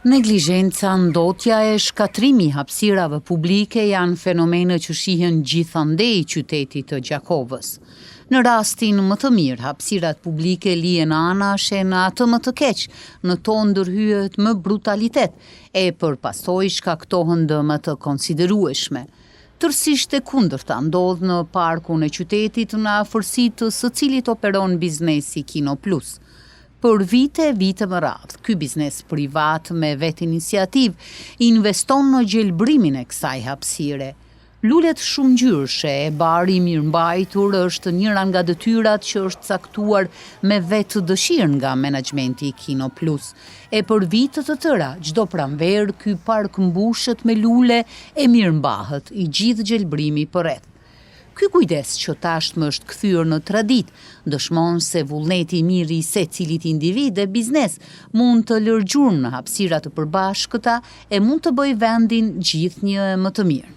Neglizhenca, ndotja e shkatrimi hapësirave publike janë fenomene që shihen gjithandej qytetit të Gjakovës. Në rastin më të mirë, hapësirat publike lihen anashe, në atë më të keq, në to ndërhyet më brutalitet, e përpasoj shkaktohen dëme të konsiderueshme. Tërësisht e kundërta ndodh në parkun e qytetit në afërsi të së cilit operon biznesi Kino Plus. Për vite më radhë, ky biznes privat me vetë iniciativë investon në gjelbrimin e kësaj hapësire. Lulet shumëngjyrshe e bari mirëmbajtur është njëra nga detyrat që është caktuar me vetë dëshirë nga menaxhmenti i Kino Plus. E për vite të tëra, çdo pranverë ky park mbushet me lule e mirëmbahet i gjithë gjelbrimi përreth. Ky kujdes që tashmë është kthyer në traditë, dëshmon se vullneti i mirë i secilit individ e biznes mund të lërgjurmë në hapësira të përbashkëta e mund të bëjë vendin gjithnjë më të mirë.